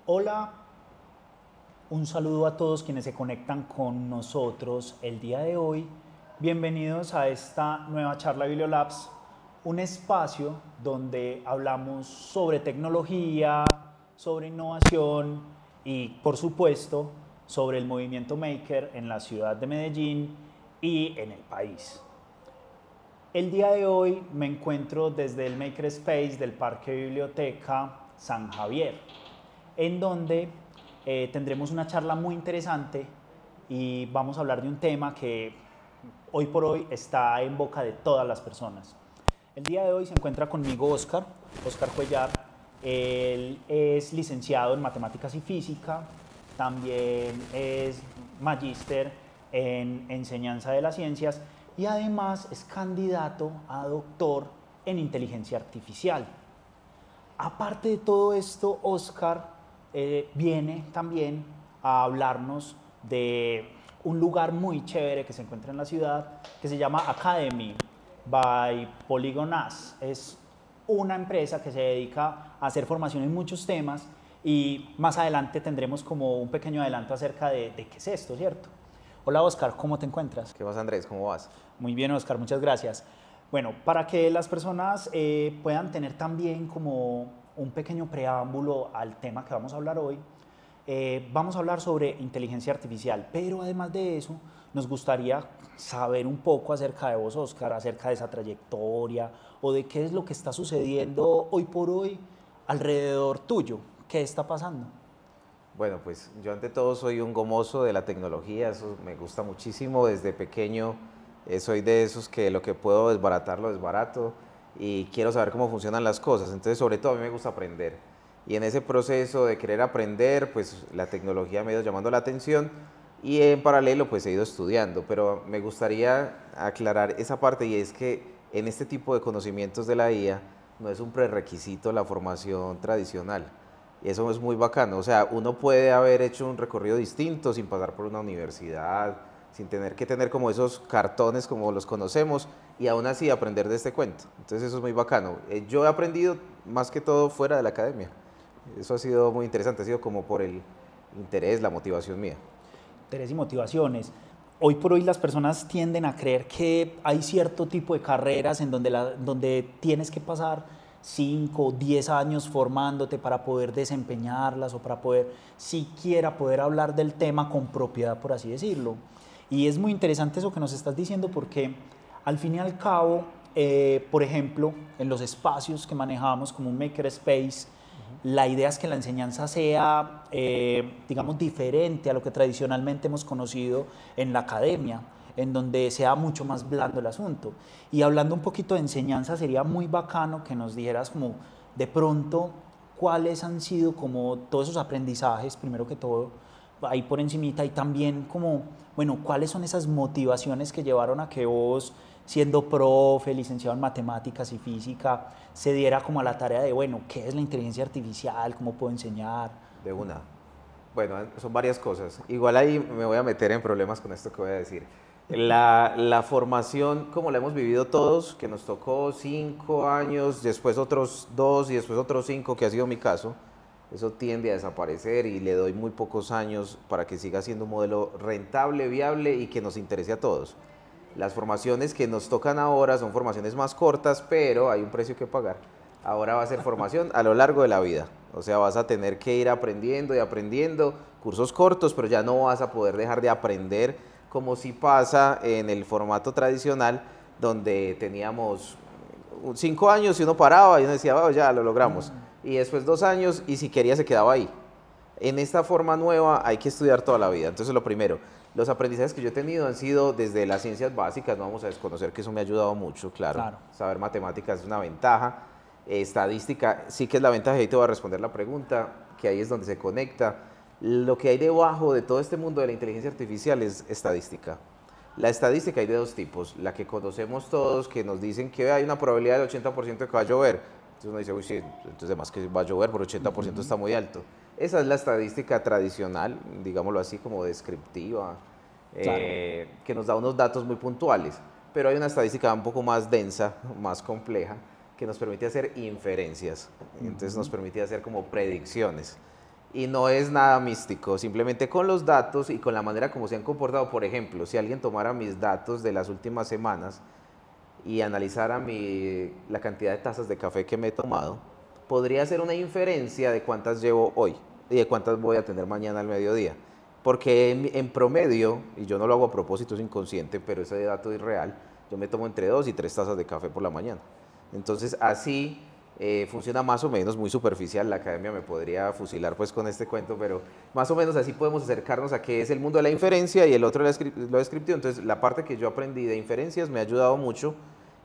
Hola, un saludo a todos quienes se conectan con nosotros el día de hoy. Bienvenidos a esta nueva charla de Bibliolabs, un espacio donde hablamos sobre tecnología, sobre innovación y, por supuesto, sobre el movimiento maker en la ciudad de Medellín y en el país. El día de hoy me encuentro desde el Makerspace del Parque Biblioteca San Javier, en donde tendremos una charla muy interesante y vamos a hablar de un tema que hoy por hoy está en boca de todas las personas. El día de hoy se encuentra conmigo Oscar Cuellar. Él es licenciado en Matemáticas y Física, también es magíster en Enseñanza de las Ciencias y además es candidato a doctor en Inteligencia Artificial. Aparte de todo esto, Oscar viene también a hablarnos de un lugar muy chévere que se encuentra en la ciudad, que se llama Academy by Polygon As. Es una empresa que se dedica a hacer formación en muchos temas y más adelante tendremos como un pequeño adelanto acerca de qué es esto, ¿cierto? Hola Oscar, ¿cómo te encuentras? ¿Qué más, Andrés? ¿Cómo vas? Muy bien, Oscar, muchas gracias. Bueno, para que las personas puedan tener también como un pequeño preámbulo al tema que vamos a hablar hoy, vamos a hablar sobre inteligencia artificial, pero además de eso, nos gustaría saber un poco acerca de vos, Oscar, acerca de esa trayectoria o de qué es lo que está sucediendo hoy por hoy alrededor tuyo. ¿Qué está pasando? Bueno, pues yo ante todo soy un gomoso de la tecnología, eso me gusta muchísimo. Desde pequeño soy de esos que lo que puedo desbaratar lo desbarato y quiero saber cómo funcionan las cosas. Entonces, sobre todo a mí me gusta aprender. Y en ese proceso de querer aprender, pues la tecnología me ha ido llamando la atención y en paralelo pues he ido estudiando. Pero me gustaría aclarar esa parte, y es que en este tipo de conocimientos de la IA no es un prerequisito la formación tradicional. Y eso es muy bacano. O sea, uno puede haber hecho un recorrido distinto sin pasar por una universidad, sin tener que tener como esos cartones como los conocemos, y aún así aprender de este cuento. Entonces eso es muy bacano. Yo he aprendido más que todo fuera de la academia. Eso ha sido muy interesante, ha sido como por el interés, la motivación mía. Interés y motivaciones. Hoy por hoy las personas tienden a creer que hay cierto tipo de carreras en donde tienes que pasar 5 o 10 años formándote para poder desempeñarlas o para poder siquiera poder hablar del tema con propiedad, por así decirlo. Y es muy interesante eso que nos estás diciendo porque al fin y al cabo, por ejemplo, en los espacios que manejamos como un makerspace, la idea es que la enseñanza sea, digamos, diferente a lo que tradicionalmente hemos conocido en la academia, en donde sea mucho más blando el asunto. Y hablando un poquito de enseñanza, sería muy bacano que nos dijeras como de pronto cuáles han sido como todos esos aprendizajes, primero que todo, ahí por encimita, y también como, bueno, cuáles son esas motivaciones que llevaron a que vos, siendo profe, licenciado en matemáticas y física, se diera como a la tarea de, bueno, ¿qué es la inteligencia artificial? ¿Cómo puedo enseñar? De una. Bueno, son varias cosas. Igual ahí me voy a meter en problemas con esto que voy a decir. La formación, como la hemos vivido todos, que nos tocó 5 años, después otros 2 y después otros 5, que ha sido mi caso, eso tiende a desaparecer y le doy muy pocos años para que siga siendo un modelo rentable, viable y que nos interese a todos. Las formaciones que nos tocan ahora son formaciones más cortas, pero hay un precio que pagar. Ahora va a ser formación a lo largo de la vida. O sea, vas a tener que ir aprendiendo y aprendiendo, cursos cortos, pero ya no vas a poder dejar de aprender, como si pasa en el formato tradicional, donde teníamos 5 años y uno paraba y uno decía, oh, ya lo logramos. Y después 2 años y si quería se quedaba ahí. En esta forma nueva hay que estudiar toda la vida. Entonces, lo primero, los aprendizajes que yo he tenido han sido desde las ciencias básicas. No vamos a desconocer que eso me ha ayudado mucho, claro. Claro. Saber matemáticas es una ventaja. Estadística sí que es la ventaja, y ahí te voy a responder la pregunta, que ahí es donde se conecta. Lo que hay debajo de todo este mundo de la inteligencia artificial es estadística. La estadística hay de dos tipos: la que conocemos todos, que nos dicen que hay una probabilidad del 80% de que va a llover. Entonces uno dice, uy, sí, entonces además que va a llover, por 80% está muy alto. Esa es la estadística tradicional, digámoslo así, como descriptiva, Claro. que nos da unos datos muy puntuales. Pero hay una estadística un poco más densa, más compleja, que nos permite hacer inferencias. Entonces nos permite hacer como predicciones. Y no es nada místico, simplemente con los datos y con la manera como se han comportado. Por ejemplo, si alguien tomara mis datos de las últimas semanas y analizara la cantidad de tazas de café que me he tomado, podría hacer una inferencia de cuántas llevo hoy y de cuántas voy a tener mañana al mediodía. Porque en promedio, y yo no lo hago a propósito, es inconsciente, pero ese dato es real, yo me tomo entre 2 y 3 tazas de café por la mañana. Entonces así funciona más o menos, muy superficial, la academia me podría fusilar pues con este cuento, pero más o menos así podemos acercarnos a qué es el mundo de la inferencia y el otro lo descriptivo. Entonces la parte que yo aprendí de inferencias me ha ayudado mucho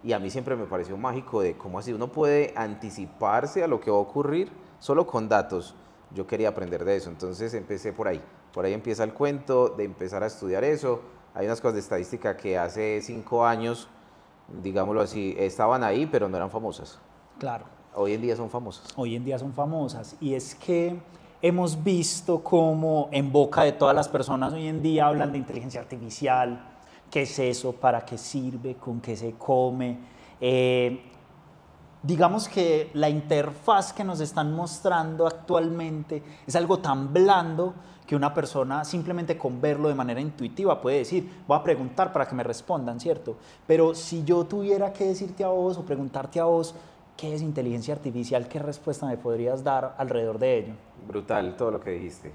y a mí siempre me pareció mágico de cómo así uno puede anticiparse a lo que va a ocurrir solo con datos. Yo quería aprender de eso, entonces empecé por ahí empieza el cuento de empezar a estudiar eso. Hay unas cosas de estadística que hace 5 años, digámoslo así, estaban ahí, pero no eran famosas. Claro. Hoy en día son famosas. Hoy en día son famosas y es que hemos visto cómo en boca de todas las personas hoy en día hablan de inteligencia artificial, qué es eso, para qué sirve, con qué se come. Digamos que la interfaz que nos están mostrando actualmente es algo tan blando que una persona simplemente con verlo de manera intuitiva puede decir, voy a preguntar para que me respondan, ¿cierto? Pero si yo tuviera que decirte a vos o preguntarte a vos, ¿qué es inteligencia artificial? ¿Qué respuesta me podrías dar alrededor de ello? Brutal todo lo que dijiste.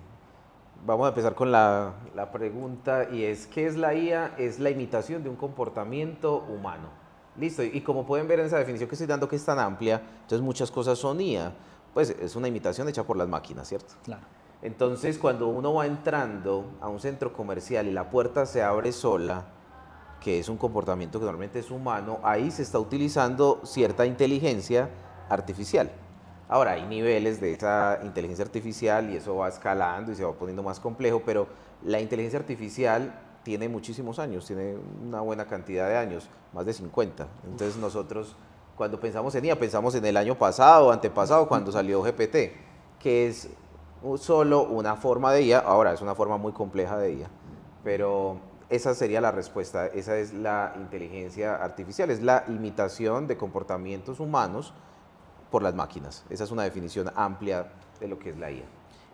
Vamos a empezar con la pregunta y es, ¿qué es la IA? Es la imitación de un comportamiento humano. Listo, y como pueden ver en esa definición que estoy dando que es tan amplia, entonces muchas cosas son IA, pues es una imitación hecha por las máquinas, ¿cierto? Claro. Entonces cuando uno va entrando a un centro comercial y la puerta se abre sola, que es un comportamiento que normalmente es humano, ahí se está utilizando cierta inteligencia artificial. Ahora, hay niveles de esa inteligencia artificial y eso va escalando y se va poniendo más complejo, pero la inteligencia artificial tiene muchísimos años, tiene una buena cantidad de años, más de 50. Entonces nosotros cuando pensamos en IA, pensamos en el año pasado o antepasado cuando salió GPT, que es solo una forma de IA, ahora es una forma muy compleja de IA, pero esa sería la respuesta, esa es la inteligencia artificial, es la imitación de comportamientos humanos por las máquinas. Esa es una definición amplia de lo que es la IA.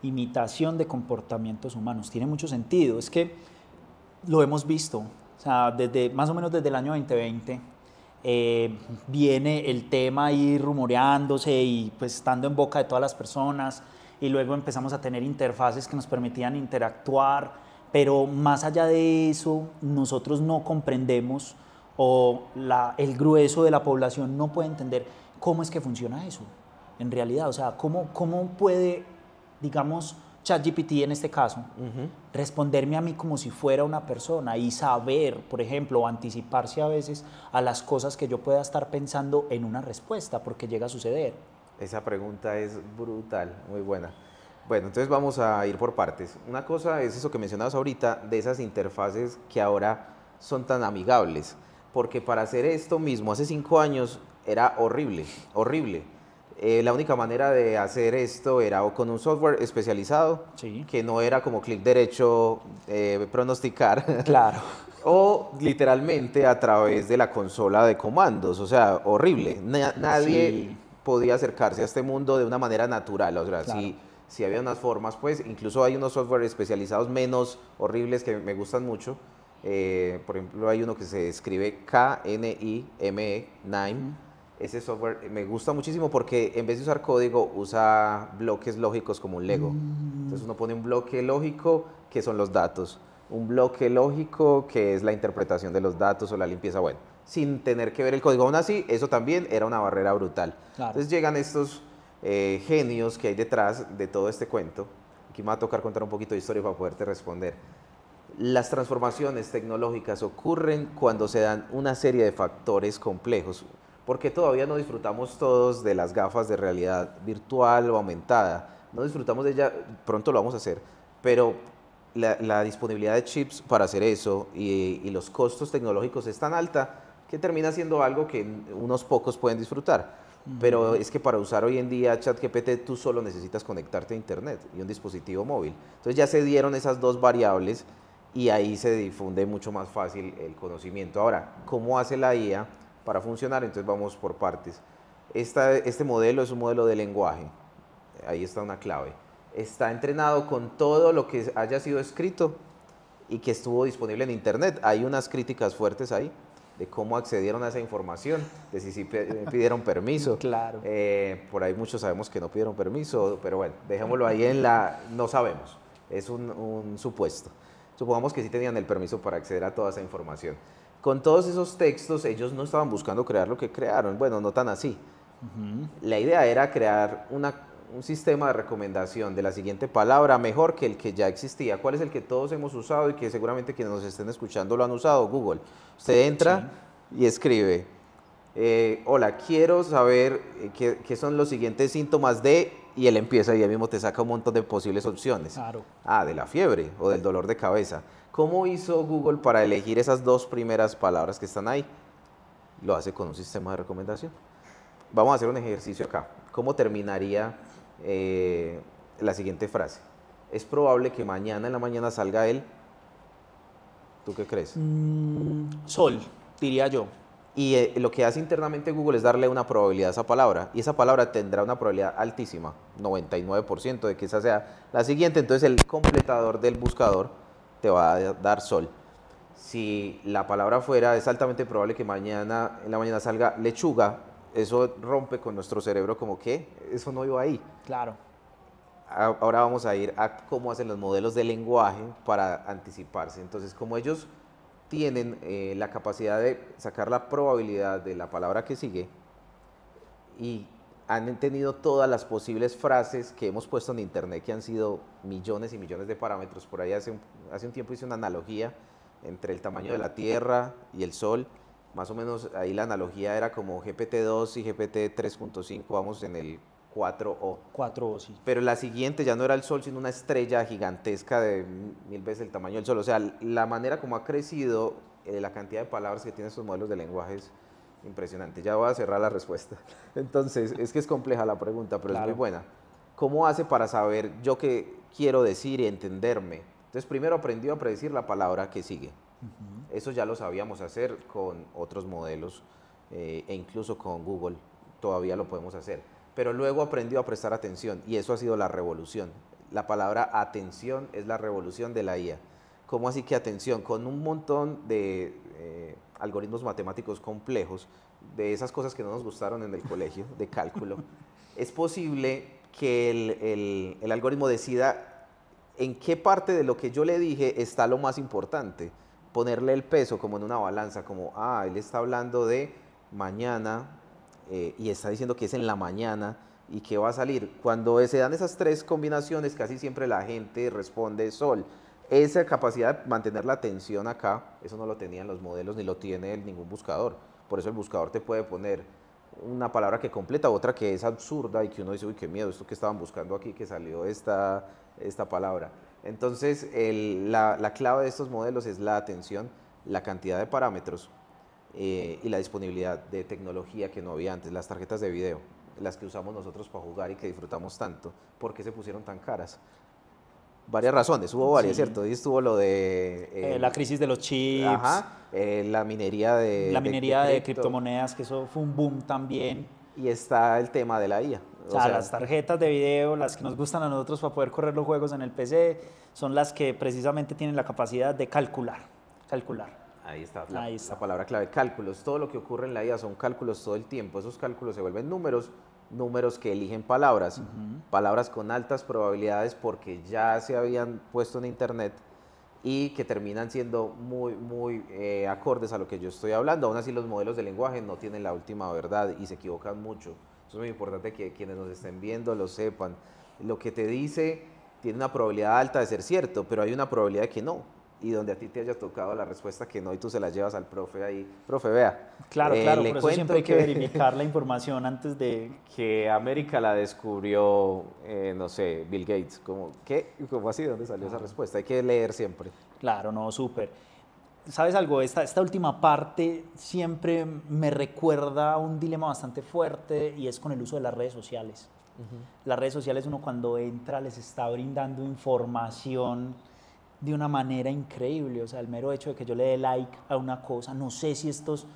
Imitación de comportamientos humanos, tiene mucho sentido, es que lo hemos visto, o sea, más o menos desde el año 2020 viene el tema ahí rumoreándose y pues estando en boca de todas las personas y luego empezamos a tener interfaces que nos permitían interactuar, pero más allá de eso nosotros no comprendemos o el grueso de la población no puede entender cómo es que funciona eso en realidad, o sea, cómo puede, digamos, ChatGPT en este caso, responderme a mí como si fuera una persona y saber, por ejemplo, o anticiparse a veces a las cosas que yo pueda estar pensando en una respuesta, porque llega a suceder. Esa pregunta es brutal, muy buena. Bueno, entonces vamos a ir por partes. Una cosa es eso que mencionabas ahorita, de esas interfaces que ahora son tan amigables, porque para hacer esto mismo hace 5 años era horrible, horrible. La única manera de hacer esto era o con un software especializado, Sí. que no era como clic derecho, pronosticar, Claro. o literalmente a través de la consola de comandos, o sea, horrible. Nadie Sí. podía acercarse a este mundo de una manera natural, o sea, Claro. si había unas formas, pues incluso hay unos software especializados menos horribles que me gustan mucho. Por ejemplo, hay uno que se escribe KNIME, NIME. Ese software me gusta muchísimo porque en vez de usar código usa bloques lógicos como un Lego. Entonces uno pone un bloque lógico que son los datos, un bloque lógico que es la interpretación de los datos o la limpieza, bueno, sin tener que ver el código. Aún así, eso también era una barrera brutal. Claro. Entonces llegan estos genios que hay detrás de todo este cuento. Aquí me va a tocar contar un poquito de historia para poderte responder. Las transformaciones tecnológicas ocurren cuando se dan una serie de factores complejos, porque todavía no disfrutamos todos de las gafas de realidad virtual o aumentada, no disfrutamos de ella, pronto lo vamos a hacer, pero la disponibilidad de chips para hacer eso y los costos tecnológicos es tan alta que termina siendo algo que unos pocos pueden disfrutar. Pero es que para usar hoy en día ChatGPT tú solo necesitas conectarte a internet y un dispositivo móvil. Entonces ya se dieron esas dos variables y ahí se difunde mucho más fácil el conocimiento. Ahora, ¿cómo hace la IA para funcionar? Entonces vamos por partes. Este modelo es un modelo de lenguaje. Ahí está una clave. está entrenado con todo lo que haya sido escrito y que estuvo disponible en Internet. Hay unas críticas fuertes ahí de cómo accedieron a esa información, de si sí pidieron permiso. Claro. Por ahí muchos sabemos que no pidieron permiso, pero bueno, dejémoslo ahí en la... no sabemos, es un supuesto. Supongamos que sí tenían el permiso para acceder a toda esa información. Con todos esos textos, ellos no estaban buscando crear lo que crearon, bueno, no tan así. La idea era crear un sistema de recomendación de la siguiente palabra mejor que el que ya existía. ¿Cuál es el que todos hemos usado y que seguramente quienes nos estén escuchando lo han usado? Google. Usted entra y escribe, hola, quiero saber qué son los siguientes síntomas de... y él empieza y ahí mismo te saca un montón de posibles opciones. Claro. Ah, de la fiebre o del dolor de cabeza. ¿Cómo hizo Google para elegir esas dos primeras palabras que están ahí? Lo hace con un sistema de recomendación. Vamos a hacer un ejercicio acá. ¿Cómo terminaría la siguiente frase? Es probable que mañana en la mañana salga él. ¿Tú qué crees? Sol, diría yo. Y lo que hace internamente Google es darle una probabilidad a esa palabra. Y esa palabra tendrá una probabilidad altísima, 99% de que esa sea la siguiente. Entonces el completador del buscador te va a dar sol. Si la palabra fuera, es altamente probable que mañana en la mañana salga lechuga, eso rompe con nuestro cerebro como que eso no iba ahí. Claro. Ahora vamos a ir a cómo hacen los modelos de lenguaje para anticiparse. Entonces, como ellos tienen la capacidad de sacar la probabilidad de la palabra que sigue y han tenido todas las posibles frases que hemos puesto en internet, que han sido millones y millones de parámetros. Por ahí hace un tiempo hice una analogía entre el tamaño de la Tierra y el Sol. Más o menos ahí la analogía era como GPT-2 y GPT 3.5, vamos en el 4O. 4O, sí. Pero la siguiente ya no era el Sol, sino una estrella gigantesca de 1000 veces el tamaño del Sol. O sea, la manera como ha crecido la cantidad de palabras que tienen estos modelos de lenguaje es impresionante. Ya voy a cerrar la respuesta. Entonces, es que es compleja la pregunta, pero claro, es muy buena. ¿Cómo hace para saber yo qué quiero decir y entenderme? Entonces, primero aprendió a predecir la palabra que sigue. Eso ya lo sabíamos hacer con otros modelos e incluso con Google todavía lo podemos hacer. Pero luego aprendió a prestar atención y eso ha sido la revolución. La palabra atención es la revolución de la IA. ¿Cómo así que atención? Con un montón de algoritmos matemáticos complejos, de esas cosas que no nos gustaron en el colegio, de cálculo, es posible que el algoritmo decida en qué parte de lo que yo le dije está lo más importante. Ponerle el peso como en una balanza, como, él está hablando de mañana y está diciendo que es en la mañana y que va a salir. Cuando se dan esas tres combinaciones, casi siempre la gente responde sol. Esa capacidad de mantener la atención acá, eso no lo tenían los modelos ni lo tiene ningún buscador. Por eso el buscador te puede poner una palabra que completa, otra que es absurda y que uno dice, uy, qué miedo, esto que estaban buscando aquí, que salió esta palabra. Entonces, la clave de estos modelos es la atención, la cantidad de parámetros y la disponibilidad de tecnología que no había antes. Las tarjetas de video, las que usamos nosotros para jugar y que disfrutamos tanto, ¿por qué se pusieron tan caras? Varias razones, hubo varias, sí, ¿cierto? Y estuvo lo de... la crisis de los chips. La minería de criptomonedas, que eso fue un boom también. Y está el tema de la IA. O sea, las tarjetas de video, las que nos gustan a nosotros para poder correr los juegos en el PC, son las que precisamente tienen la capacidad de calcular. Ahí está la palabra clave, cálculos. Todo lo que ocurre en la IA son cálculos todo el tiempo. Esos cálculos se vuelven números que eligen palabras, palabras con altas probabilidades porque ya se habían puesto en internet y que terminan siendo muy acordes a lo que yo estoy hablando. Aún así los modelos de lenguaje no tienen la última verdad y se equivocan mucho. Eso es muy importante que quienes nos estén viendo lo sepan. Lo que te dice tiene una probabilidad alta de ser cierto, pero hay una probabilidad de que no. Y donde a ti te haya tocado la respuesta que no y tú se la llevas al profe ahí. Profe, vea. Claro, por eso siempre hay que verificar la información antes de... Que América la descubrió, no sé, Bill Gates. ¿Cómo así? ¿Dónde salió esa respuesta? Hay que leer siempre. Claro, no, súper. ¿Sabes algo? Esta última parte siempre me recuerda a un dilema bastante fuerte y es con el uso de las redes sociales. Las redes sociales, uno cuando entra les está brindando información de una manera increíble. O sea, el mero hecho de que yo le dé like a una cosa, no sé si estos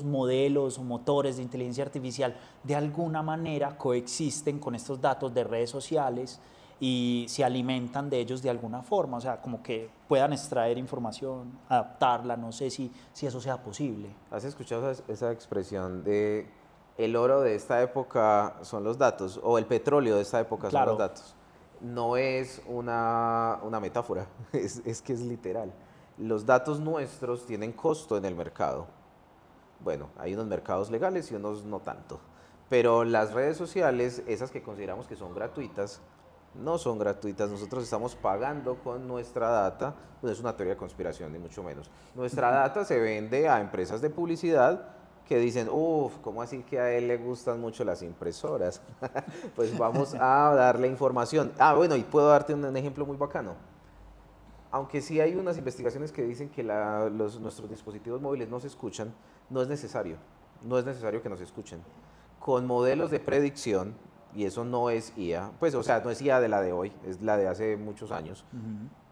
modelos o motores de inteligencia artificial de alguna manera coexisten con estos datos de redes sociales y se alimentan de ellos de alguna forma, o sea, como que puedan extraer información, adaptarla, no sé si eso sea posible. ¿Has escuchado esa expresión de el oro de esta época son los datos o el petróleo de esta época son los Claro, datos? No es una metáfora, es que es literal. Los datos nuestros tienen costo en el mercado. Bueno, hay unos mercados legales y unos no tanto. Pero las redes sociales, esas que consideramos que son gratuitas, no son gratuitas. Nosotros estamos pagando con nuestra data. No es una teoría de conspiración, ni mucho menos. Nuestra data se vende a empresas de publicidad que dicen, uff, ¿cómo así que a él le gustan mucho las impresoras? Pues vamos a darle información. Ah, bueno, y puedo darte un ejemplo muy bacano. Aunque sí hay unas investigaciones que dicen que nuestros dispositivos móviles no se escuchan, no es necesario. No es necesario que nos escuchen. Con modelos de predicción, y eso no es IA, pues o sea, no es IA de la de hoy, es la de hace muchos años.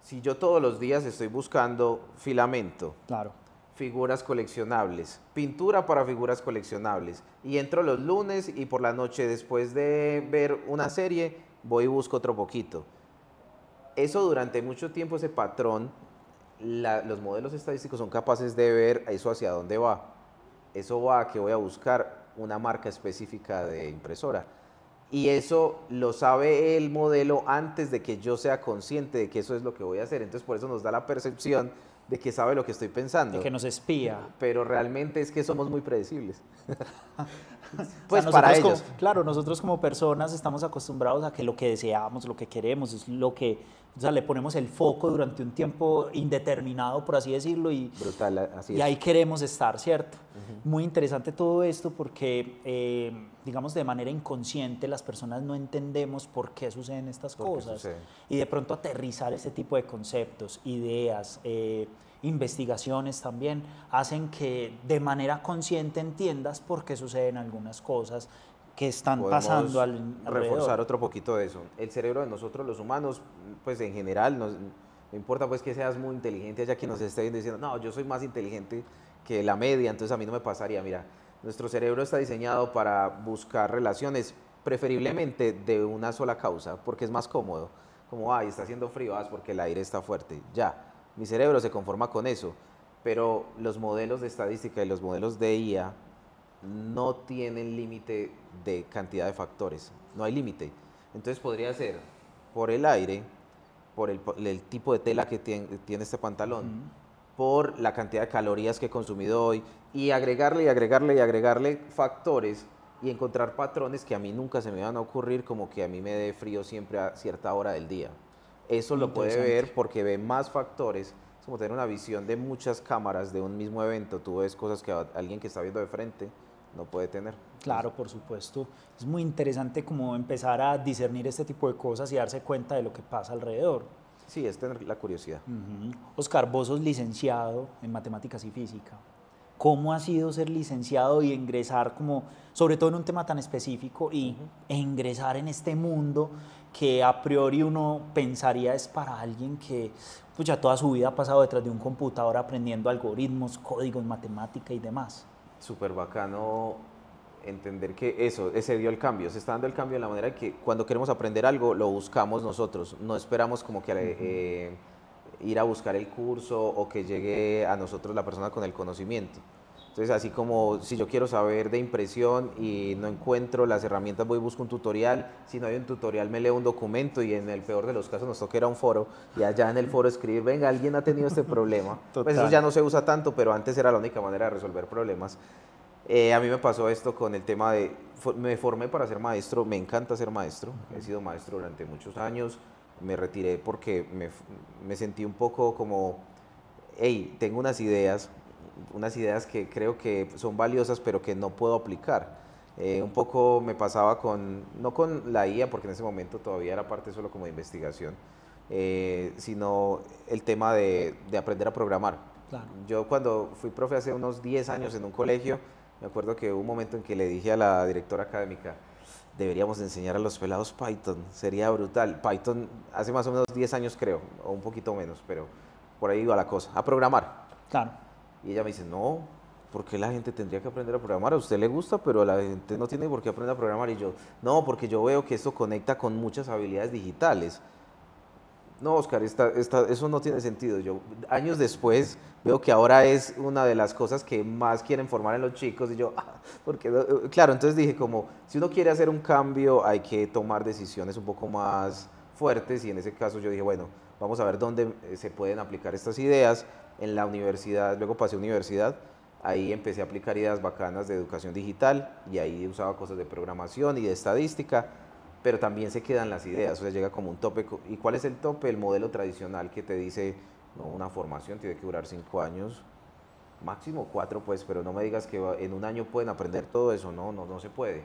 Si yo todos los días estoy buscando filamento, claro. figuras coleccionables, pintura para figuras coleccionables, y entro los lunes y por la noche después de ver una serie, voy y busco otro poquito. Eso durante mucho tiempo, ese patrón, los modelos estadísticos son capaces de ver eso hacia dónde va. Eso va a que voy a buscar una marca específica de impresora. Y eso lo sabe el modelo antes de que yo sea consciente de que eso es lo que voy a hacer. Entonces por eso nos da la percepción de que sabe lo que estoy pensando. De que nos espía. Pero realmente es que somos muy predecibles. Pues o sea, para ellos. Claro, nosotros como personas estamos acostumbrados a que lo que deseamos, lo que queremos, es lo que, o sea, le ponemos el foco durante un tiempo indeterminado, por así decirlo, y, brutal, así y ahí queremos estar, ¿cierto? Muy interesante todo esto porque, digamos, de manera inconsciente las personas no entendemos por qué suceden estas cosas. Y de pronto aterrizar este tipo de conceptos, ideas, investigaciones también hacen que de manera consciente entiendas por qué suceden algunas cosas que están pasando alrededor. Reforzar otro poquito de eso. El cerebro de nosotros los humanos, pues en general, no importa pues que seas muy inteligente, haya quien nos esté diciendo, no, yo soy más inteligente que la media, entonces a mí no me pasaría. Mira, nuestro cerebro está diseñado para buscar relaciones preferiblemente de una sola causa, porque es más cómodo. Como, ay, está haciendo frío, porque el aire está fuerte, ya. Mi cerebro se conforma con eso, pero los modelos de estadística y los modelos de IA no tienen límite de cantidad de factores, no hay límite. Entonces podría ser por el aire, por el tipo de tela que tiene este pantalón, por la cantidad de calorías que he consumido hoy, y agregarle factores y encontrar patrones que a mí nunca se me van a ocurrir, como que a mí me dé frío siempre a cierta hora del día. Eso lo puede ver porque ve más factores. Es como tener una visión de muchas cámaras de un mismo evento. Tú ves cosas que alguien que está viendo de frente no puede tener. Claro, por supuesto. Es muy interesante como empezar a discernir este tipo de cosas y darse cuenta de lo que pasa alrededor. Sí, es tener la curiosidad. Oscar, vos sos licenciado en matemáticas y física. ¿Cómo ha sido ser licenciado y ingresar como, sobre todo en un tema tan específico, e ingresar en este mundo que a priori uno pensaría es para alguien que pues, ya toda su vida ha pasado detrás de un computador aprendiendo algoritmos, códigos, matemática y demás? Súper bacano entender que ese dio el cambio, se está dando el cambio en la manera que cuando queremos aprender algo lo buscamos nosotros, no esperamos como que ir a buscar el curso o que llegue a nosotros la persona con el conocimiento. Entonces, así como si yo quiero saber de impresión y no encuentro las herramientas, voy y busco un tutorial. Si no hay un tutorial, me leo un documento y en el peor de los casos nos toca ir a un foro y allá en el foro escribir, venga, alguien ha tenido este problema. Pues eso ya no se usa tanto, pero antes era la única manera de resolver problemas. A mí me pasó esto con el tema de, me formé para ser maestro, me encanta ser maestro, he sido maestro durante muchos años, me retiré porque me sentí un poco como, hey, tengo unas ideas que creo que son valiosas pero que no puedo aplicar. Un poco me pasaba no con la IA, porque en ese momento todavía era parte solo como de investigación, sino el tema de aprender a programar. Claro. Yo cuando fui profe hace unos 10 años en un colegio, me acuerdo que hubo un momento en que le dije a la directora académica, deberíamos enseñar a los pelados Python, sería brutal. Python hace más o menos 10 años creo, o un poquito menos, pero por ahí iba la cosa, a programar. Claro. Y ella me dice, no, ¿por qué la gente tendría que aprender a programar? A usted le gusta, pero a la gente no tiene por qué aprender a programar. Y yo, no, porque yo veo que esto conecta con muchas habilidades digitales. No, Oscar, eso no tiene sentido. Yo, años después, veo que ahora es una de las cosas que más quieren formar en los chicos. Y yo, porque, claro, entonces dije como, si uno quiere hacer un cambio, hay que tomar decisiones un poco más fuertes. Y en ese caso yo dije, bueno, vamos a ver dónde se pueden aplicar estas ideas. En la universidad, luego pasé a universidad, ahí empecé a aplicar ideas bacanas de educación digital y ahí usaba cosas de programación y de estadística, pero también se quedan las ideas, o sea, llega como un tope. ¿Y cuál es el tope? El modelo tradicional que te dice, no, una formación tiene que durar 5 años, máximo 4 pues, pero no me digas que en un año pueden aprender todo eso, no se puede.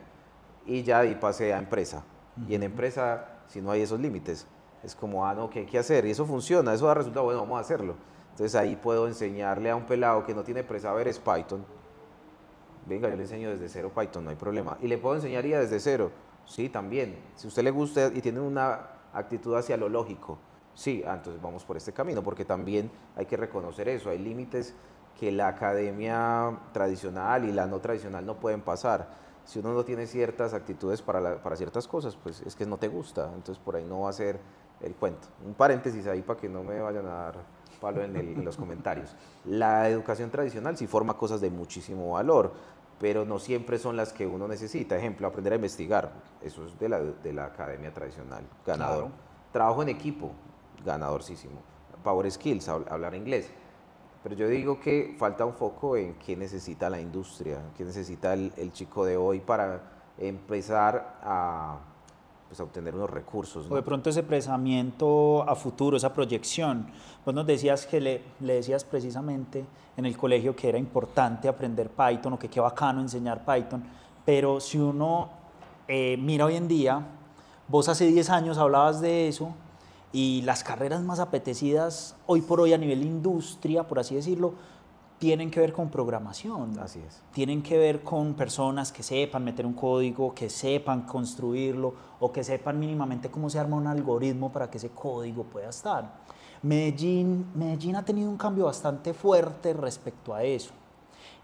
Y ya ahí pasé a empresa, y en empresa, si no hay esos límites, es como, no, ¿qué hay que hacer? Y eso funciona, eso da resultado, bueno, vamos a hacerlo. Entonces ahí puedo enseñarle a un pelado que no tiene pre-saberes Python. Venga, yo le enseño desde cero Python, no hay problema. Y le puedo enseñar ya desde cero. Sí, también. Si a usted le gusta y tiene una actitud hacia lo lógico, sí, entonces vamos por este camino, porque también hay que reconocer eso. Hay límites que la academia tradicional y la no tradicional no pueden pasar. Si uno no tiene ciertas actitudes para ciertas cosas, pues es que no te gusta. Entonces por ahí no va a ser el cuento. Un paréntesis ahí para que no me vayan a dar palo en los comentarios. La educación tradicional sí forma cosas de muchísimo valor, pero no siempre son las que uno necesita. Ejemplo, aprender a investigar, eso es de la academia tradicional, ganador. Claro. Trabajo en equipo, ganadorísimo. Power skills, hablar inglés. Pero yo digo que falta un foco en qué necesita la industria, qué necesita el chico de hoy para empezar pues, a obtener unos recursos, O de ¿no? pronto ese pensamiento a futuro, esa proyección. Vos nos decías que le decías precisamente en el colegio que era importante aprender Python o que qué bacano enseñar Python, pero si uno mira hoy en día, vos hace 10 años hablabas de eso y las carreras más apetecidas hoy por hoy a nivel industria, por así decirlo, tienen que ver con programación, Así es. tienen que ver con personas que sepan meter un código, que sepan construirlo o que sepan mínimamente cómo se arma un algoritmo para que ese código pueda estar. Medellín ha tenido un cambio bastante fuerte respecto a eso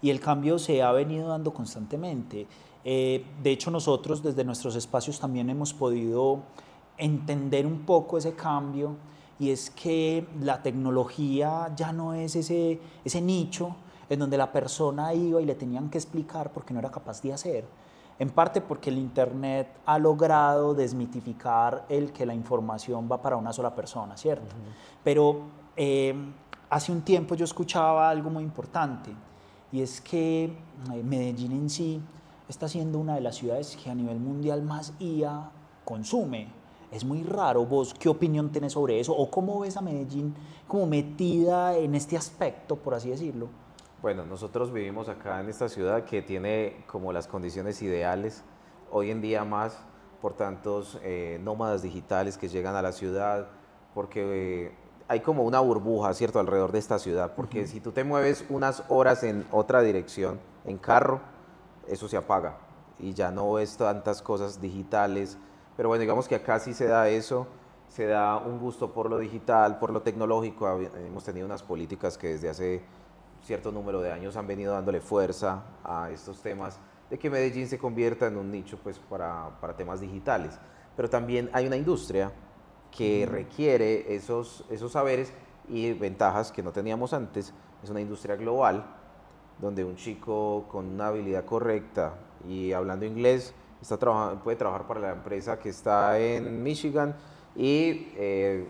y el cambio se ha venido dando constantemente. De hecho, nosotros desde nuestros espacios también hemos podido entender un poco ese cambio y es que la tecnología ya no es ese nicho en donde la persona iba y le tenían que explicar porque no era capaz de hacer. En parte porque el Internet ha logrado desmitificar el que la información va para una sola persona, ¿cierto? Pero hace un tiempo yo escuchaba algo muy importante y es que Medellín en sí está siendo una de las ciudades que a nivel mundial más IA consume. Es muy raro. ¿Vos qué opinión tenés sobre eso? ¿O cómo ves a Medellín como metida en este aspecto, por así decirlo? Bueno, nosotros vivimos acá en esta ciudad que tiene como las condiciones ideales, hoy en día más por tantos nómadas digitales que llegan a la ciudad, porque hay como una burbuja, ¿cierto?, alrededor de esta ciudad, porque si tú te mueves unas horas en otra dirección, en carro, eso se apaga y ya no ves tantas cosas digitales, pero bueno, digamos que acá sí se da eso, se da un gusto por lo digital, por lo tecnológico, hemos tenido unas políticas que desde hace cierto número de años han venido dándole fuerza a estos temas de que Medellín se convierta en un nicho pues, para temas digitales. Pero también hay una industria que requiere esos saberes y ventajas que no teníamos antes. Es una industria global donde un chico con una habilidad correcta y hablando inglés puede trabajar para la empresa que está en Michigan y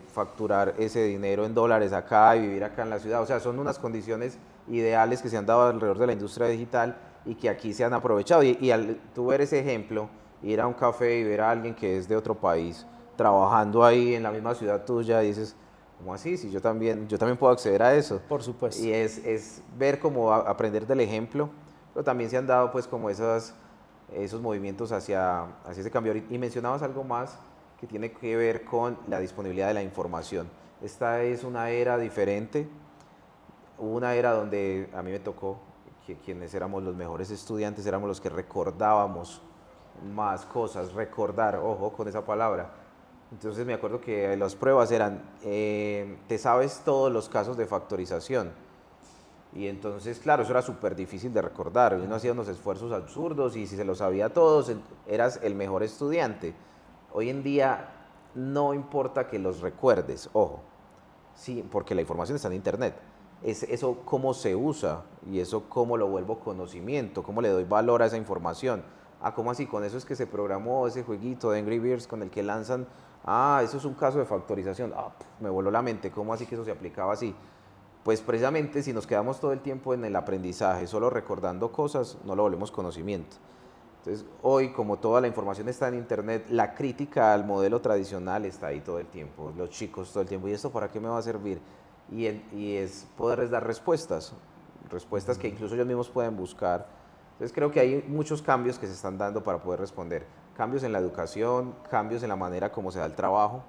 facturar ese dinero en dólares acá y vivir acá en la ciudad. O sea, son unas condiciones ideales que se han dado alrededor de la industria digital y que aquí se han aprovechado. Y al tú ver ese ejemplo, ir a un café y ver a alguien que es de otro país trabajando ahí en la misma ciudad tuya, dices, ¿cómo así? Si yo también puedo acceder a eso. Por supuesto. Y es ver cómo aprender del ejemplo, pero también se han dado pues como esos movimientos hacia ese cambio. Y mencionabas algo más que tiene que ver con la disponibilidad de la información. Esta es una era diferente. Hubo una era donde a mí me tocó que quienes éramos los mejores estudiantes éramos los que recordábamos más cosas, recordar, ojo con esa palabra. Entonces me acuerdo que las pruebas eran, te sabes todos los casos de factorización. Y entonces, claro, eso era súper difícil de recordar. Uno hacía unos esfuerzos absurdos y si se los sabía todos, eras el mejor estudiante. Hoy en día no importa que los recuerdes, ojo, sí, porque la información está en internet. Es eso cómo se usa y eso cómo lo vuelvo conocimiento, cómo le doy valor a esa información. Ah, ¿cómo así? Con eso es que se programó ese jueguito de Angry Birds con el que lanzan. Ah, eso es un caso de factorización. Ah, me voló la mente. ¿Cómo así que eso se aplicaba así? Pues precisamente si nos quedamos todo el tiempo en el aprendizaje, solo recordando cosas, no lo volvemos conocimiento. Entonces, hoy, como toda la información está en internet, la crítica al modelo tradicional está ahí todo el tiempo, los chicos todo el tiempo, ¿y esto para qué me va a servir? Y es poderles dar respuestas, respuestas que incluso ellos mismos pueden buscar. Entonces, creo que hay muchos cambios que se están dando para poder responder. Cambios en la educación, cambios en la manera como se da el trabajo,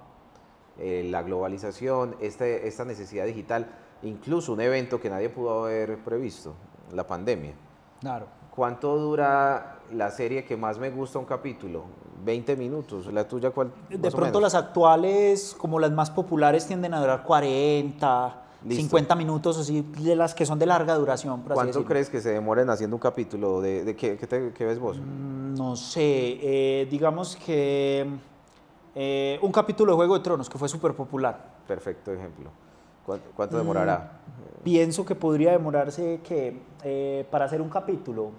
la globalización, esta necesidad digital, incluso un evento que nadie pudo haber previsto, la pandemia. Claro. ¿Cuánto dura la serie que más me gusta un capítulo? 20 minutos. ¿La tuya cuál? De pronto las actuales, como las más populares, tienden a durar 40, Listo. 50 minutos, así, de las que son de larga duración, por así ¿Cuánto decirlo. crees que se demoren haciendo un capítulo? ¿De qué ves vos? No sé, digamos que un capítulo de Juego de Tronos, que fue súper popular. Perfecto ejemplo. ¿Cuánto demorará? Pienso que podría demorarse que para hacer un capítulo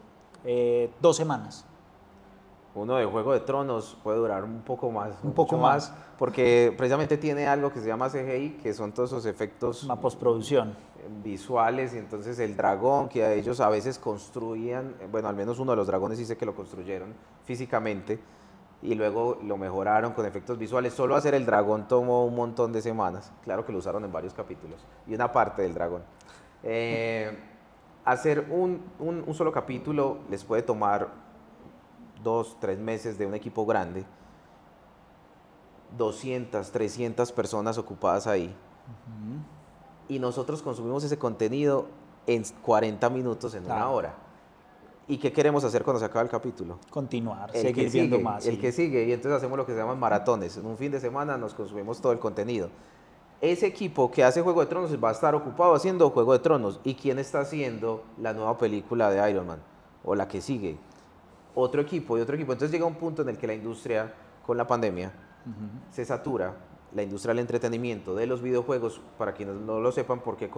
2 semanas. Uno de Juego de Tronos puede durar un poco más. Un poco mucho más. Porque precisamente tiene algo que se llama CGI, que son todos esos efectos Una postproducción. visuales, y entonces el dragón que ellos a veces construían, bueno, al menos uno de los dragones dice que lo construyeron físicamente y luego lo mejoraron con efectos visuales. Solo hacer el dragón tomó un montón de semanas, claro que lo usaron en varios capítulos y una parte del dragón. Hacer un solo capítulo les puede tomar 2, 3 meses de un equipo grande, 200, 300 personas ocupadas ahí. Y nosotros consumimos ese contenido en 40 minutos, en Claro. una hora. ¿Y qué queremos hacer cuando se acaba el capítulo? Continuar, El seguir que viendo sigue, más. el Sí. que sigue, y entonces hacemos lo que se llaman maratones. En un fin de semana nos consumimos todo el contenido. Ese equipo que hace Juego de Tronos va a estar ocupado haciendo Juego de Tronos. ¿Y quién está haciendo la nueva película de Iron Man? O la que sigue. Otro equipo y otro equipo. Entonces llega un punto en el que la industria, con la pandemia, se satura. La industria del entretenimiento, de los videojuegos, para quienes no lo sepan por qué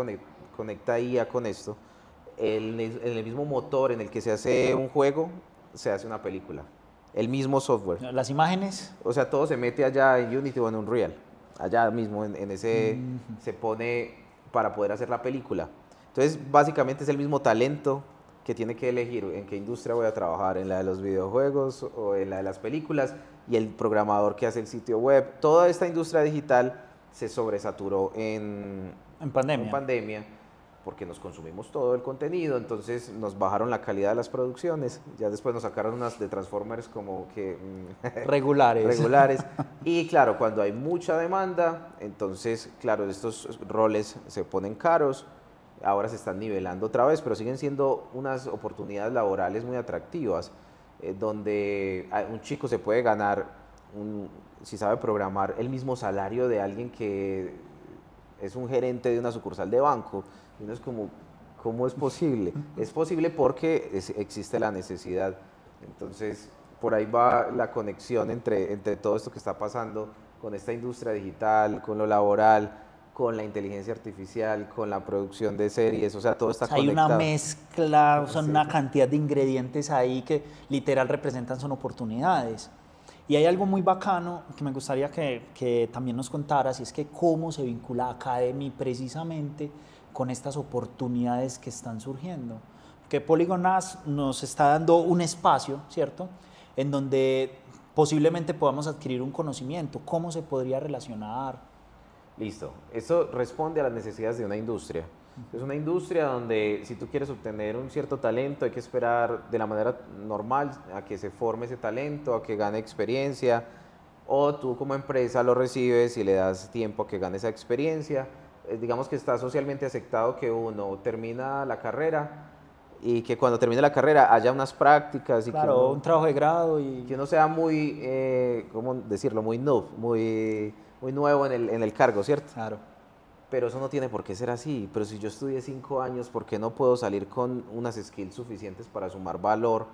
conecta IA con esto, en el mismo motor en el que se hace un juego, se hace una película. El mismo software. Las imágenes. O sea, todo se mete allá en Unity o en Unreal. Allá mismo en ese se pone para poder hacer la película. Entonces, básicamente es el mismo talento que tiene que elegir en qué industria voy a trabajar, en la de los videojuegos o en la de las películas, y el programador que hace el sitio web. Toda esta industria digital se sobresaturó en pandemia porque nos consumimos todo el contenido, entonces nos bajaron la calidad de las producciones, ya después nos sacaron unas de Transformers como que regulares. Y claro, cuando hay mucha demanda, entonces claro, estos roles se ponen caros, ahora se están nivelando otra vez, pero siguen siendo unas oportunidades laborales muy atractivas, donde un chico se puede ganar, si sabe programar, el mismo salario de alguien que es un gerente de una sucursal de banco. Y uno es como, ¿cómo es posible? Es posible porque existe la necesidad. Entonces, por ahí va la conexión entre todo esto que está pasando con esta industria digital, con lo laboral, con la inteligencia artificial, con la producción de series, o sea, todo está Hay conectado. una mezcla, son Sí. una cantidad de ingredientes ahí que literal representan son oportunidades. Y hay algo muy bacano que me gustaría que también nos contaras, y es que cómo se vincula Academy precisamente con estas oportunidades que están surgiendo. Porque Polygon Ads nos está dando un espacio, ¿cierto?, en donde posiblemente podamos adquirir un conocimiento. ¿Cómo se podría relacionar? Listo. Eso responde a las necesidades de una industria. Es una industria donde si tú quieres obtener un cierto talento hay que esperar de la manera normal a que se forme ese talento, a que gane experiencia, o tú como empresa lo recibes y le das tiempo a que gane esa experiencia. Digamos que está socialmente aceptado que uno termina la carrera, y que cuando termine la carrera haya unas prácticas y Claro, un trabajo de grado que uno sea muy, ¿cómo decirlo? Muy noob, muy nuevo en el cargo, ¿cierto? Claro. Pero eso no tiene por qué ser así. Pero si yo estudié 5 años, ¿por qué no puedo salir con unas skills suficientes para sumar valor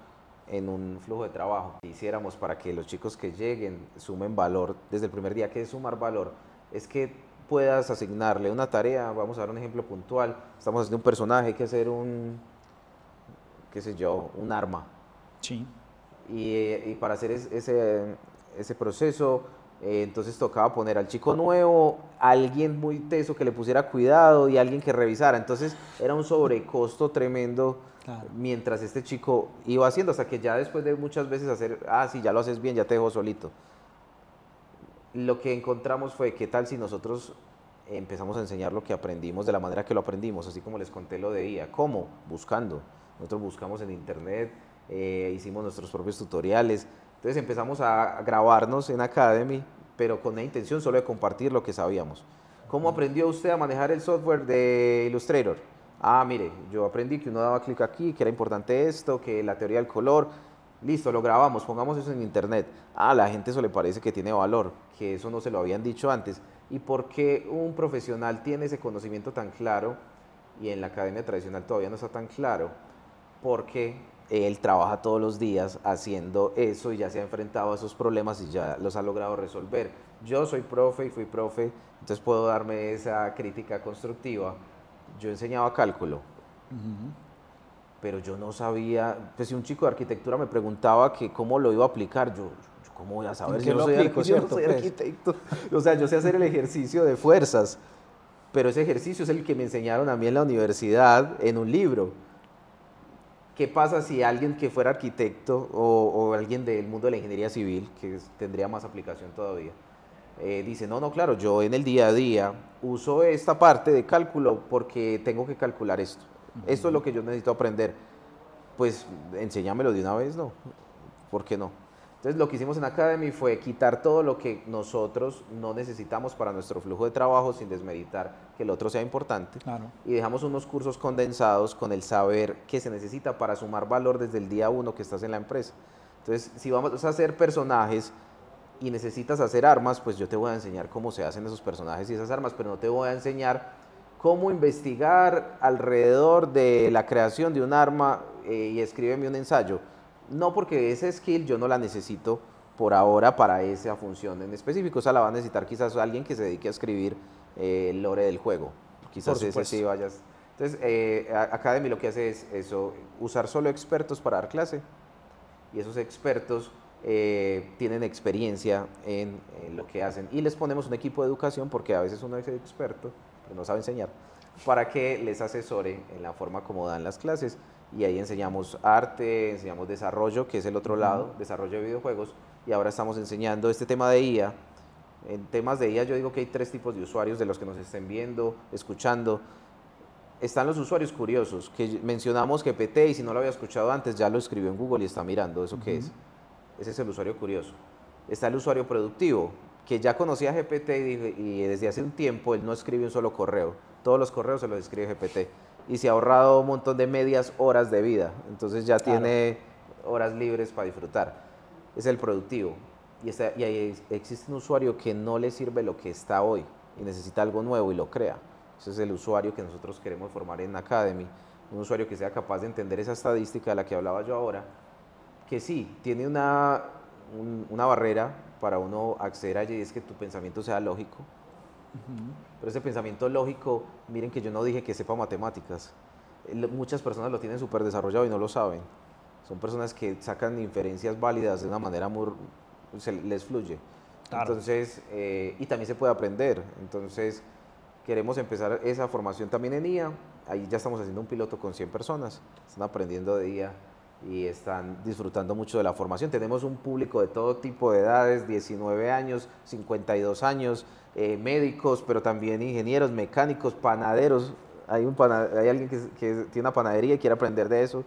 en un flujo de trabajo? Hiciéramos para que los chicos que lleguen sumen valor desde el primer día. ¿Qué es sumar valor? Es que puedas asignarle una tarea, vamos a dar un ejemplo puntual, estamos haciendo un personaje, hay que hacer un, qué sé yo, un arma. Sí. Y para hacer ese proceso, entonces tocaba poner al chico nuevo, alguien muy teso que le pusiera cuidado y alguien que revisara. Entonces era un sobrecosto tremendo Claro. mientras este chico iba haciendo, hasta que ya después de muchas veces hacer, sí, ya lo haces bien, ya te dejo solito. Lo que encontramos fue, ¿qué tal si nosotros empezamos a enseñar lo que aprendimos de la manera que lo aprendimos? Así como les conté lo de IA. ¿Cómo? Buscando. Nosotros buscamos en internet, hicimos nuestros propios tutoriales. Entonces empezamos a grabarnos en Academy, pero con la intención solo de compartir lo que sabíamos. ¿Cómo aprendió usted a manejar el software de Illustrator? Mire, yo aprendí que uno daba clic aquí, que era importante esto, que la teoría del color. Listo, lo grabamos, pongamos eso en internet. A la gente eso le parece que tiene valor, que eso no se lo habían dicho antes. ¿Y por qué un profesional tiene ese conocimiento tan claro y en la academia tradicional todavía no está tan claro? Porque él trabaja todos los días haciendo eso y ya se ha enfrentado a esos problemas y ya los ha logrado resolver. Yo soy profe y fui profe, entonces puedo darme esa crítica constructiva. Yo enseñaba cálculo, pero yo no sabía, pues si un chico de arquitectura me preguntaba que cómo lo iba a aplicar, yo cómo voy a saber si yo no soy arquitecto. O sea, yo sé hacer el ejercicio de fuerzas, pero ese ejercicio es el que me enseñaron a mí en la universidad, en un libro. ¿Qué pasa si alguien que fuera arquitecto o alguien del mundo de la ingeniería civil, que tendría más aplicación todavía, dice, no, claro, yo en el día a día uso esta parte de cálculo porque tengo que calcular esto. Esto es lo que yo necesito aprender. Pues enséñamelo de una vez, ¿no? ¿Por qué no? Entonces lo que hicimos en Academy fue quitar todo lo que nosotros no necesitamos para nuestro flujo de trabajo sin desmeritar que el otro sea importante. Claro. Y dejamos unos cursos condensados con el saber que se necesita para sumar valor desde el día uno que estás en la empresa. Entonces, si vamos a hacer personajes y necesitas hacer armas, pues yo te voy a enseñar cómo se hacen esos personajes y esas armas, pero no te voy a enseñar cómo investigar alrededor de la creación de un arma y escríbeme un ensayo. No, porque ese skill yo no la necesito por ahora para esa función en específico. Esa la va a necesitar quizás alguien que se dedique a escribir el lore del juego. Quizás ese sí vayas. Entonces, Academy lo que hace es eso, usar solo expertos para dar clase. Y esos expertos tienen experiencia en lo que hacen. Y les ponemos un equipo de educación, porque a veces uno es experto, pero no sabe enseñar, para que les asesore en la forma como dan las clases. Y ahí enseñamos arte, enseñamos desarrollo, que es el otro lado, desarrollo de videojuegos, y ahora estamos enseñando este tema de IA. En temas de IA yo digo que hay 3 tipos de usuarios de los que nos estén viendo, escuchando. Están los usuarios curiosos, que mencionamos GPT y si no lo había escuchado antes ya lo escribió en Google y está mirando eso qué es. Ese es el usuario curioso. Está el usuario productivo, que ya conocía GPT y desde hace un tiempo él no escribe un solo correo. Todos los correos se los escribe GPT. Y se ha ahorrado un montón de medias horas de vida. Entonces ya tiene horas libres para disfrutar. Es el productivo. Y ahí existe un usuario que no le sirve lo que está hoy y necesita algo nuevo y lo crea. Ese es el usuario que nosotros queremos formar en Academy. Un usuario que sea capaz de entender esa estadística de la que hablaba yo ahora, que sí, tiene una barrera para uno acceder a ella y es que tu pensamiento sea lógico. Pero ese pensamiento lógico, miren que yo no dije que sepa matemáticas. Muchas personas lo tienen súper desarrollado y no lo saben. Son personas que sacan inferencias válidas de una manera muy... les fluye. Claro. Entonces, y también se puede aprender. Entonces, queremos empezar esa formación también en IA. Ahí ya estamos haciendo un piloto con 100 personas. Están aprendiendo de IA y están disfrutando mucho de la formación. Tenemos un público de todo tipo de edades, 19 años, 52 años, médicos, pero también ingenieros, mecánicos, panaderos. Hay alguien que tiene una panadería y quiere aprender de eso.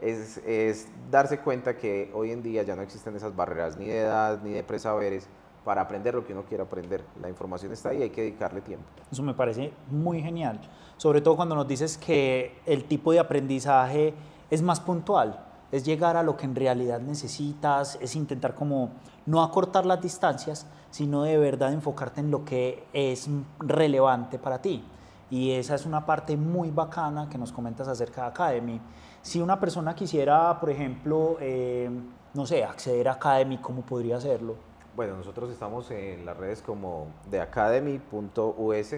Es darse cuenta que hoy en día ya no existen esas barreras ni de edad ni de presaberes para aprender lo que uno quiera aprender. La información está ahí, hay que dedicarle tiempo. Eso me parece muy genial, sobre todo cuando nos dices que el tipo de aprendizaje es más puntual, es llegar a lo que en realidad necesitas, es intentar como no acortar las distancias, sino de verdad enfocarte en lo que es relevante para ti. Y esa es una parte muy bacana que nos comentas acerca de Academy. Si una persona quisiera, por ejemplo, no sé, acceder a Academy, ¿cómo podría hacerlo? Bueno, nosotros estamos en las redes como theacademy.us,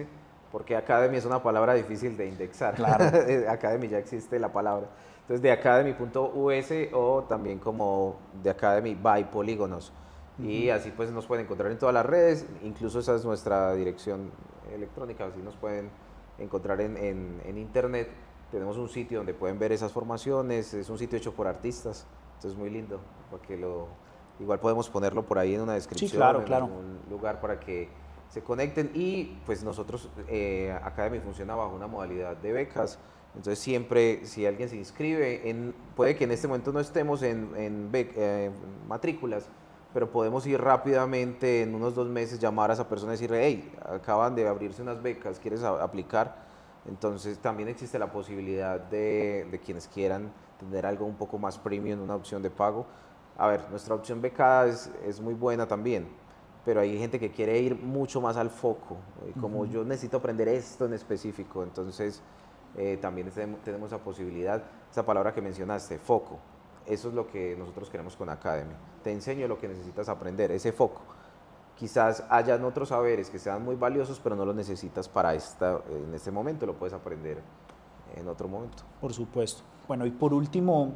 porque Academy es una palabra difícil de indexar. Claro. Academy ya existe la palabra. Entonces, theacademy.us o también como The Academy by Polígonos. Y así pues nos pueden encontrar en todas las redes, incluso esa es nuestra dirección electrónica, así nos pueden encontrar en internet. Tenemos un sitio donde pueden ver esas formaciones, es un sitio hecho por artistas, entonces muy lindo, porque igual podemos ponerlo por ahí en una descripción, Sí, claro, en claro. algún lugar para que se conecten. Y pues nosotros, Academy funciona bajo una modalidad de becas, entonces siempre si alguien se inscribe, puede que en este momento no estemos en matrículas, pero podemos ir rápidamente en unos 2 meses, llamar a esa persona y decirle, hey, acaban de abrirse unas becas, ¿quieres aplicar? Entonces también existe la posibilidad de quienes quieran tener algo un poco más premium, una opción de pago. A ver, nuestra opción becada es muy buena también, pero hay gente que quiere ir mucho más al foco, como yo necesito aprender esto en específico, entonces también tenemos esa posibilidad, esa palabra que mencionaste, foco. Eso es lo que nosotros queremos con Academy. Te enseño lo que necesitas aprender, ese foco. Quizás hayan otros saberes que sean muy valiosos, pero no los necesitas en este momento, lo puedes aprender en otro momento. Por supuesto. Bueno, y por último,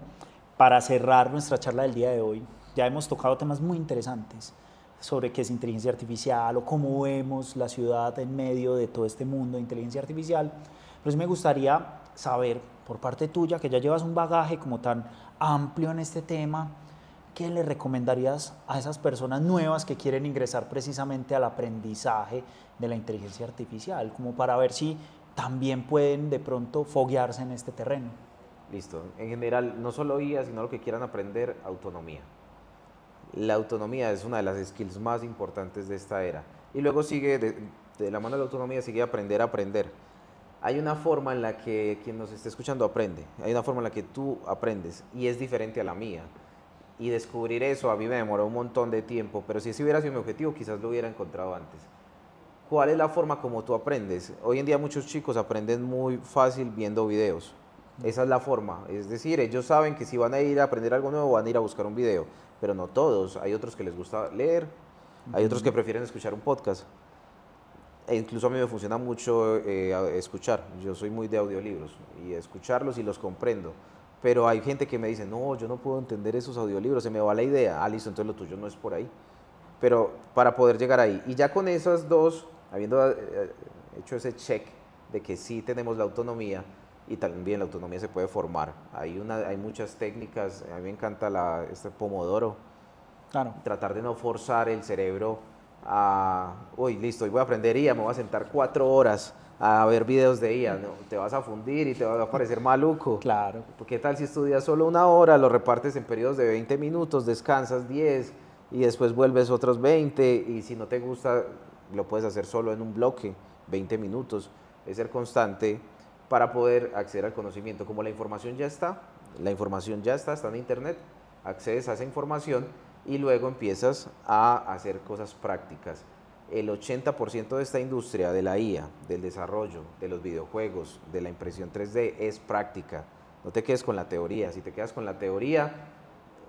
para cerrar nuestra charla del día de hoy, ya hemos tocado temas muy interesantes sobre qué es inteligencia artificial o cómo vemos la ciudad en medio de todo este mundo de inteligencia artificial, pero sí me gustaría saber por parte tuya, que ya llevas un bagaje como tan amplio en este tema, ¿qué le recomendarías a esas personas nuevas que quieren ingresar precisamente al aprendizaje de la inteligencia artificial, como para ver si también pueden de pronto foguearse en este terreno? Listo. En general, no solo IA, sino lo que quieran aprender, autonomía. La autonomía es una de las skills más importantes de esta era. Y luego sigue, de la mano de la autonomía, sigue aprender a aprender. Hay una forma en la que quien nos esté escuchando aprende, hay una forma en la que tú aprendes y es diferente a la mía. Y descubrir eso a mí me demoró un montón de tiempo, pero si ese hubiera sido mi objetivo, quizás lo hubiera encontrado antes. ¿Cuál es la forma como tú aprendes? Hoy en día muchos chicos aprenden muy fácil viendo videos. Esa es la forma, es decir, ellos saben que si van a ir a aprender algo nuevo van a ir a buscar un video, pero no todos. Hay otros que les gusta leer, hay otros que prefieren escuchar un podcast. E incluso a mí me funciona mucho escuchar, yo soy muy de audiolibros y escucharlos y los comprendo. Pero hay gente que me dice, no, yo no puedo entender esos audiolibros, se me va la idea. Ah, listo, entonces lo tuyo no es por ahí. Pero para poder llegar ahí, y ya con esas dos, habiendo hecho ese check de que sí tenemos la autonomía, y también la autonomía se puede formar. Hay muchas técnicas, a mí me encanta este Pomodoro, Claro. tratar de no forzar el cerebro a, uy, listo, hoy voy a aprender IA, me voy a sentar 4 horas a ver videos de IA, no, te vas a fundir y te va a parecer maluco. Claro. ¿Qué tal si estudias solo 1 hora, lo repartes en periodos de 20 minutos, descansas 10 y después vuelves otros 20 y si no te gusta lo puedes hacer solo en un bloque, 20 minutos, es ser constante para poder acceder al conocimiento. Como la información ya está, está en internet, accedes a esa información y luego empiezas a hacer cosas prácticas. El 80% de esta industria de la IA, del desarrollo, de los videojuegos, de la impresión 3D es práctica. No te quedes con la teoría. Si te quedas con la teoría,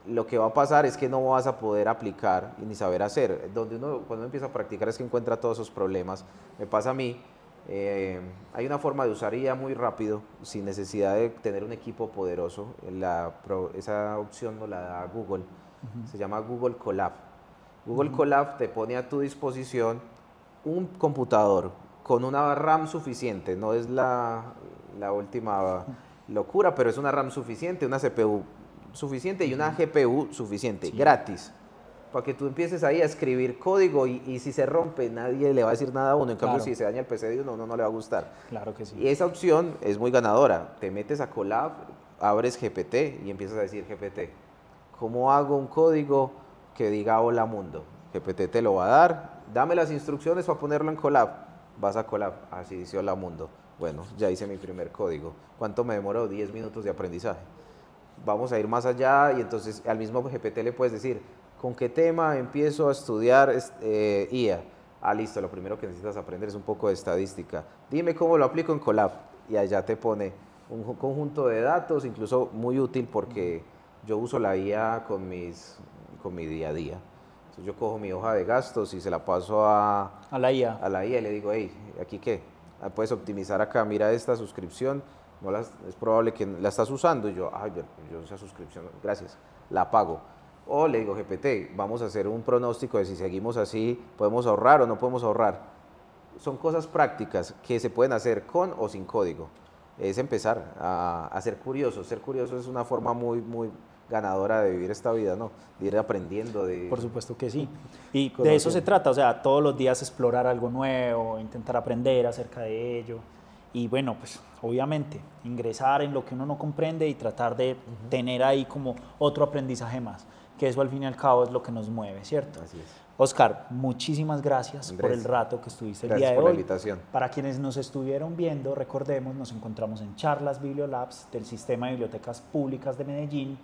lo que va a pasar es que no vas a poder aplicar y ni saber hacer. Cuando uno empieza a practicar es que encuentra todos esos problemas. Me pasa a mí. Hay una forma de usar IA muy rápido, sin necesidad de tener un equipo poderoso. Esa opción no la da Google. Se llama Google Colab. Google Colab te pone a tu disposición un computador con una RAM suficiente, no es la última locura, pero es una RAM suficiente, una CPU suficiente y una GPU suficiente, gratis, para que tú empieces ahí a escribir código y si se rompe nadie le va a decir nada a uno, en cambio si se daña el PC de uno no le va a gustar. Claro que sí. Y esa opción es muy ganadora, te metes a Colab, abres GPT y empiezas a decir GPT, ¿cómo hago un código que diga hola mundo? GPT te lo va a dar, dame las instrucciones para ponerlo en Colab, vas a Colab, así dice Hola Mundo. Bueno, ya hice mi primer código. ¿Cuánto me demoró? 10 minutos de aprendizaje. Vamos a ir más allá y entonces al mismo GPT le puedes decir, ¿con qué tema empiezo a estudiar IA? Ah, listo, lo primero que necesitas aprender es un poco de estadística. Dime cómo lo aplico en Colab. Y allá te pone un conjunto de datos, incluso muy útil porque yo uso la IA con mi día a día. Entonces yo cojo mi hoja de gastos y se la paso a la IA. A la IA y le digo, hey, ¿aquí qué? Ah, puedes optimizar acá, mira esta suscripción, es probable que la estás usando. Y yo, ay, yo esa suscripción, gracias, la pago. O le digo, GPT, vamos a hacer un pronóstico de si seguimos así, podemos ahorrar o no podemos ahorrar. Son cosas prácticas que se pueden hacer con o sin código. Es empezar a ser curioso. Ser curioso es una forma muy, muy ganadora de vivir esta vida, ¿no? De ir aprendiendo. Por supuesto que sí. Y de eso se trata, o sea, todos los días explorar algo nuevo, intentar aprender acerca de ello. Y bueno, pues obviamente ingresar en lo que uno no comprende y tratar de tener ahí como otro aprendizaje más, que eso al fin y al cabo es lo que nos mueve, ¿cierto? Así es. Oscar, muchísimas gracias por el rato que estuviste el día de hoy. Gracias por la invitación. Para quienes nos estuvieron viendo, recordemos, nos encontramos en Charlas Bibliolabs del Sistema de Bibliotecas Públicas de Medellín.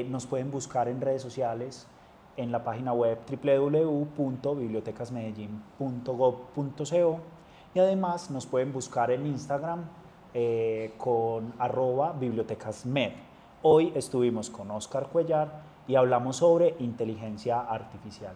Nos pueden buscar en redes sociales, en la página web www.bibliotecasmedellin.gov.co y además nos pueden buscar en Instagram con @bibliotecasmed. Hoy estuvimos con Oscar Cuellar y hablamos sobre inteligencia artificial.